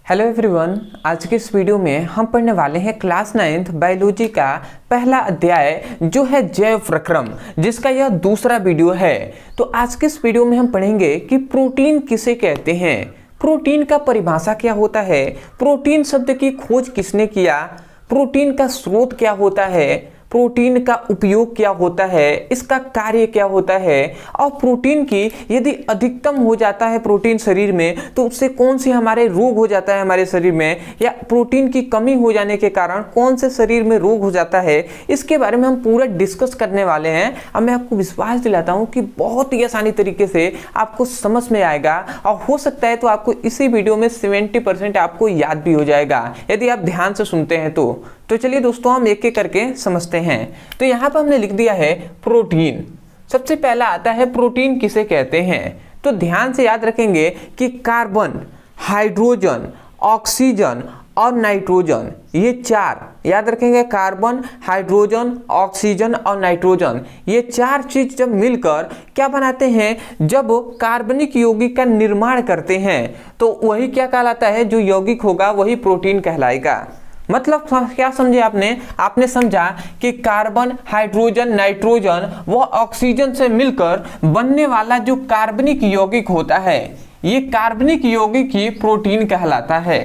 Hello everyone, आज के इस वीडियो में हम पढ़ने वाले हैं क्लास 9th बायोलॉजी का पहला अध्याय जो है जैव प्रक्रम, जिसका यह दूसरा वीडियो है। तो आज के इस वीडियो में हम पढ़ेंगे कि प्रोटीन किसे कहते हैं, प्रोटीन का परिभाषा क्या होता है, प्रोटीन शब्द की खोज किसने किया, प्रोटीन का स्रोत क्या होता है, प्रोटीन का उपयोग क्या होता है, इसका कार्य क्या होता है, और प्रोटीन की यदि अधिकतम हो जाता है प्रोटीन शरीर में तो उससे कौन से हमारे रोग हो जाता है हमारे शरीर में, या प्रोटीन की कमी हो जाने के कारण कौन से शरीर में रोग हो जाता है, इसके बारे में हम पूरा डिस्कस करने वाले हैं। अब मैं आपको विश्वास दिलाता हूं कि बहुत ही आसानी तरीके से आपको समझ में आएगा, और हो सकता है तो आपको इसी वीडियो में 70% आपको याद भी हो जाएगा यदि आप ध्यान से सुनते हैं तो चलिए दोस्तों हम एक एक करके समझते हैं। तो यहाँ पर हमने लिख दिया है प्रोटीन। सबसे पहला आता है प्रोटीन किसे कहते हैं, तो ध्यान से याद रखेंगे कि कार्बन, हाइड्रोजन, ऑक्सीजन और नाइट्रोजन, ये चार याद रखेंगे। कार्बन, हाइड्रोजन, ऑक्सीजन और नाइट्रोजन, ये चार चीज जब मिलकर क्या बनाते हैं, जब कार्बनिक यौगिक का निर्माण करते हैं तो वही क्या कहलाता है, जो यौगिक होगा वही प्रोटीन कहलाएगा। मतलब क्या समझे आपने समझा कि कार्बन, हाइड्रोजन, नाइट्रोजन वो ऑक्सीजन से मिलकर बनने वाला जो कार्बनिक यौगिक होता है, ये कार्बनिक यौगिक ही प्रोटीन कहलाता है।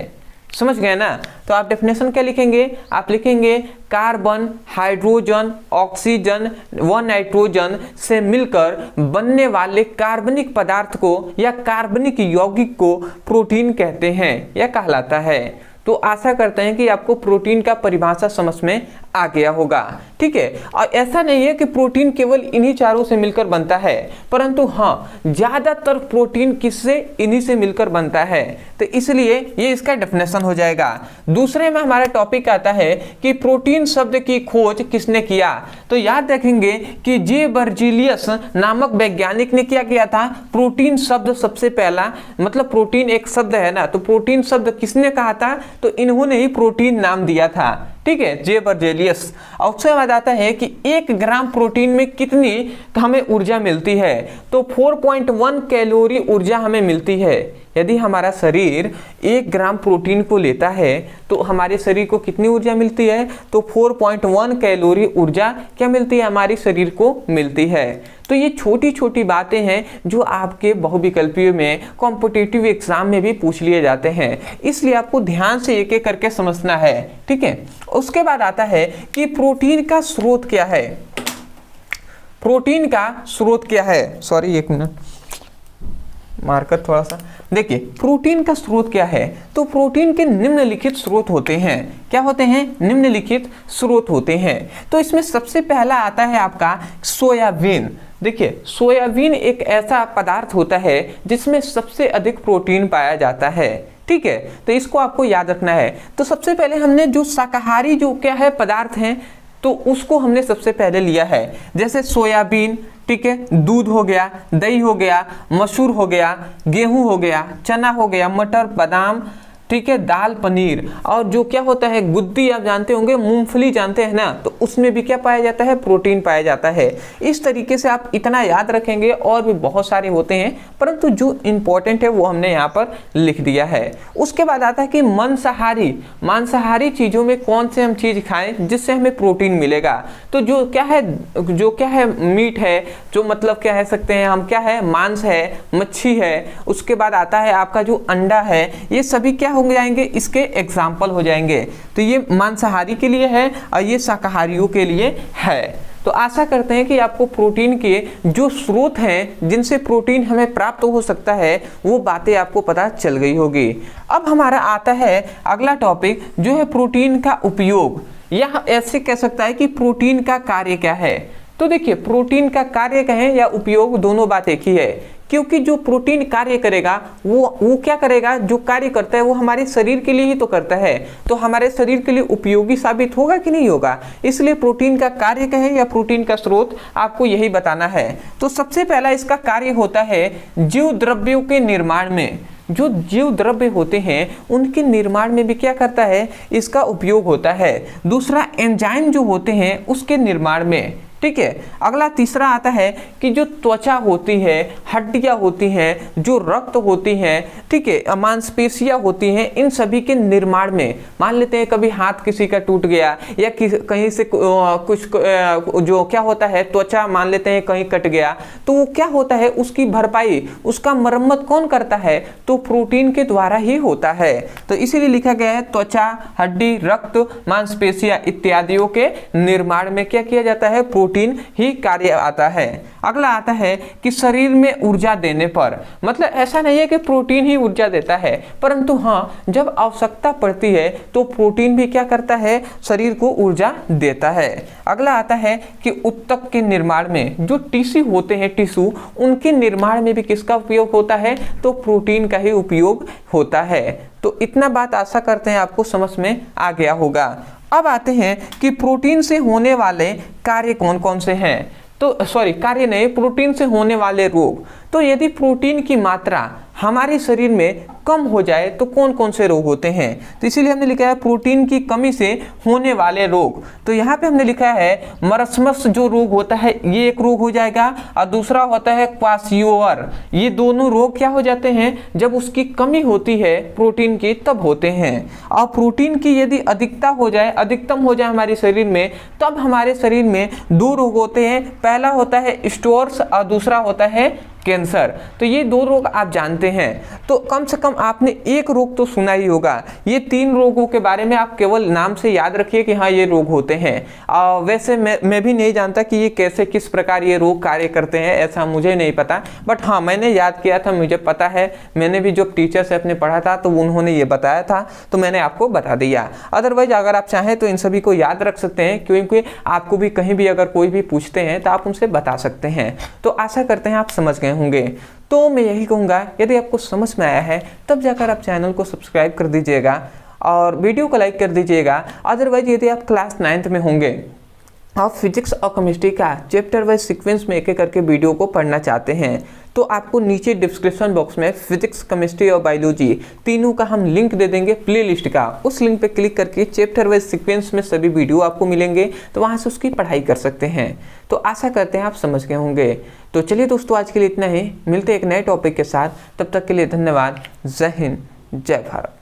समझ गए ना। तो आप डेफिनेशन क्या लिखेंगे, आप लिखेंगे कार्बन, हाइड्रोजन, ऑक्सीजन व नाइट्रोजन से मिलकर बनने वाले कार्बनिक पदार्थ को या कार्बनिक यौगिक को प्रोटीन कहते हैं या कहलाता है। तो आशा करते हैं कि आपको प्रोटीन का परिभाषा समझ में आ गया होगा, ठीक है। और ऐसा नहीं है कि प्रोटीन केवल इन्हीं चारों से मिलकर बनता है, परंतु हाँ ज्यादातर प्रोटीन किससे, इन्हीं से मिलकर बनता है, तो इसलिए ये इसका डेफिनेशन हो जाएगा। दूसरे में हमारा टॉपिक आता है कि प्रोटीन शब्द की खोज किसने किया, तो याद रखेंगे कि जे बर्जीलियस नामक वैज्ञानिक ने क्या किया था, प्रोटीन शब्द सबसे पहला, मतलब प्रोटीन एक शब्द है ना, तो प्रोटीन शब्द किसने कहा था, तो इन्होंने ही प्रोटीन नाम दिया था, ठीक है, जे बर्जेलियस। और उसके बाद आता है कि 1 ग्राम प्रोटीन में कितनी हमें ऊर्जा मिलती है, तो 4.1 कैलोरी ऊर्जा हमें मिलती है। यदि हमारा शरीर 1 ग्राम प्रोटीन को लेता है तो हमारे शरीर को कितनी ऊर्जा मिलती है, तो 4.1 कैलोरी ऊर्जा क्या मिलती है, हमारे शरीर को मिलती है। तो ये छोटी छोटी बातें हैं जो आपके बहुविकल्पीय में, कॉम्पिटिटिव एग्जाम में भी पूछ लिए जाते हैं, इसलिए आपको ध्यान से एक एक करके समझना है, ठीक है। उसके बाद आता है कि प्रोटीन का स्रोत क्या है, प्रोटीन का स्रोत क्या है, सॉरी एक मिनट मार्कर थोड़ा सा, देखिए प्रोटीन का स्रोत क्या है, तो प्रोटीन के निम्नलिखित स्रोत होते हैं। क्या होते हैं, निम्नलिखित स्रोत होते हैं। तो इसमें सबसे पहला आता है आपका सोयाबीन। देखिए सोयाबीन एक ऐसा पदार्थ होता है जिसमें सबसे अधिक प्रोटीन पाया जाता है, ठीक है, तो इसको आपको याद रखना है। तो सबसे पहले हमने जो शाकाहारी जो क्या है पदार्थ हैं, तो उसको हमने सबसे पहले लिया है, जैसे सोयाबीन, ठीक है, दूध हो गया, दही हो गया, मसूर हो गया, गेहूं हो गया, चना हो गया, मटर, बादाम, ठीक है, दाल, पनीर, और जो क्या होता है गुद्दी, आप जानते होंगे, मूंगफली जानते हैं ना, तो उसमें भी क्या पाया जाता है, प्रोटीन पाया जाता है। इस तरीके से आप इतना याद रखेंगे, और भी बहुत सारे होते हैं, परंतु जो इंपॉर्टेंट है वो हमने यहाँ पर लिख दिया है। उसके बाद आता है कि मांसाहारी चीजों में कौन से हम चीज खाएं जिससे हमें प्रोटीन मिलेगा, तो जो क्या है मीट है, जो मतलब क्या कह सकते हैं हम, क्या है, मांस है, मच्छी है। उसके बाद आता है आपका जो अंडा है, ये सभी क्या हो जाएंगे, इसके एग्जाम्पल हो जाएंगे। तो ये मांसाहारी के लिए है और ये शाकाहारियों के लिए है। तो आशा करते हैं कि आपको प्रोटीन के जो स्रोत हैं जिनसे प्रोटीन हमें प्राप्त हो सकता है वो बातें आपको पता चल गई होगी। अब हमारा आता है अगला टॉपिक जो है प्रोटीन का उपयोग, या ऐसे कह सकता है कि प्रोटीन का कार्य क्या है। तो देखिए प्रोटीन का कार्य कहें या उपयोग, दोनों बात एक ही है, क्योंकि जो प्रोटीन कार्य करेगा वो क्या करेगा, जो कार्य करता है वो हमारे शरीर के लिए ही तो करता है, तो हमारे शरीर के लिए उपयोगी साबित होगा कि नहीं होगा। इसलिए प्रोटीन का कार्य कहे या प्रोटीन का स्रोत, आपको यही बताना है। तो सबसे पहला इसका कार्य होता है जीव द्रव्यों के निर्माण में, जो जीव द्रव्य होते हैं उनके निर्माण में भी क्या करता है, इसका उपयोग होता है। दूसरा एंजाइम जो होते हैं उसके निर्माण में, ठीक है। अगला तीसरा आता है कि जो त्वचा होती है, हड्डियां होती हैं, जो रक्त होती हैं, ठीक है, मांसपेशियां होती हैं, इन सभी के निर्माण में, मान लेते हैं कभी हाथ किसी का टूट गया या कहीं से कुछ जो क्या होता है, त्वचा मान लेते हैं कहीं कट गया, तो वो क्या होता है, उसकी भरपाई, उसका मरम्मत कौन करता है, तो प्रोटीन के द्वारा ही होता है। तो इसीलिए लिखा गया है त्वचा, हड्डी, रक्त, मांसपेशियां इत्यादियों के निर्माण में क्या किया जाता है, प्रोटीन ही कार्य आता है। अगला आता है कि शरीर में ऊर्जा देने पर, मतलब ऐसा नहीं है कि प्रोटीन ही ऊर्जा देता है, परंतु हाँ, जब आवश्यकता पड़ती है तो प्रोटीन भी क्या करता है, शरीर को ऊर्जा देता है। अगला आता है कि ऊतक के निर्माण में, जो टिश्यू होते हैं, टिश्यू, उनके निर्माण में भी किसका उपयोग होता है, तो प्रोटीन का ही उपयोग होता है। तो इतना बात आशा करते हैं आपको समझ में आ गया होगा। अब आते हैं कि प्रोटीन से होने वाले कार्य कौन कौन से हैं, तो सॉरी, कार्य नहीं, प्रोटीन से होने वाले रोग। तो यदि प्रोटीन की मात्रा हमारे शरीर में कम हो जाए तो कौन कौन से रोग होते हैं, तो इसीलिए हमने लिखा है प्रोटीन की कमी से होने वाले रोग। तो यहाँ पे हमने लिखा है मरस्मस जो रोग होता है, ये एक रोग हो जाएगा, और दूसरा होता है क्वाशियोर। ये दोनों रोग क्या हो जाते हैं, जब उसकी कमी होती है प्रोटीन की, तब होते हैं। और प्रोटीन की यदि अधिकता हो जाए, अधिकतम हो जाए हमारे शरीर में, तब हमारे शरीर में दो रोग होते हैं। पहला होता है स्टोर्स और दूसरा होता है कैंसर। तो ये दो रोग आप जानते हैं, तो कम से कम आपने एक रोग तो सुना ही होगा। ये तीन रोगों के बारे में आप केवल नाम से याद रखिए कि हाँ ये रोग होते हैं। वैसे मैं भी नहीं जानता कि ये कैसे, किस प्रकार ये रोग कार्य करते हैं, ऐसा मुझे नहीं पता, बट हाँ मैंने याद किया था, मुझे पता है, मैंने भी जो टीचर से अपने पढ़ा था तो उन्होंने ये बताया था, तो मैंने आपको बता दिया। अदरवाइज अगर आप चाहें तो इन सभी को याद रख सकते हैं, क्योंकि आपको भी कहीं भी अगर कोई भी पूछते हैं तो आप उनसे बता सकते हैं। तो आशा करते हैं आप समझ गए होंगे। तो मैं यही कहूँगा, यदि आपको समझ में आया है तब जाकर आप चैनल को सब्सक्राइब कर दीजिएगा और वीडियो को लाइक कर दीजिएगा। अदरवाइज यदि आप क्लास 9th में होंगे, आप फिजिक्स और केमिस्ट्री का चैप्टर वाइज सीक्वेंस में एक एक करके वीडियो को पढ़ना चाहते हैं, तो आपको नीचे डिस्क्रिप्शन बॉक्स में फिजिक्स, केमिस्ट्री और बायोलॉजी तीनों का हम लिंक दे देंगे प्लेलिस्ट का। उस लिंक पे क्लिक करके चैप्टर वाइज सीक्वेंस में सभी वीडियो आपको मिलेंगे, तो वहाँ से उसकी पढ़ाई कर सकते हैं। तो आशा करते हैं आप समझ गए होंगे। तो चलिए दोस्तों, आज के लिए इतना ही, मिलते हैं एक नए टॉपिक के साथ, तब तक के लिए धन्यवाद। जय हिंद, जय भारत।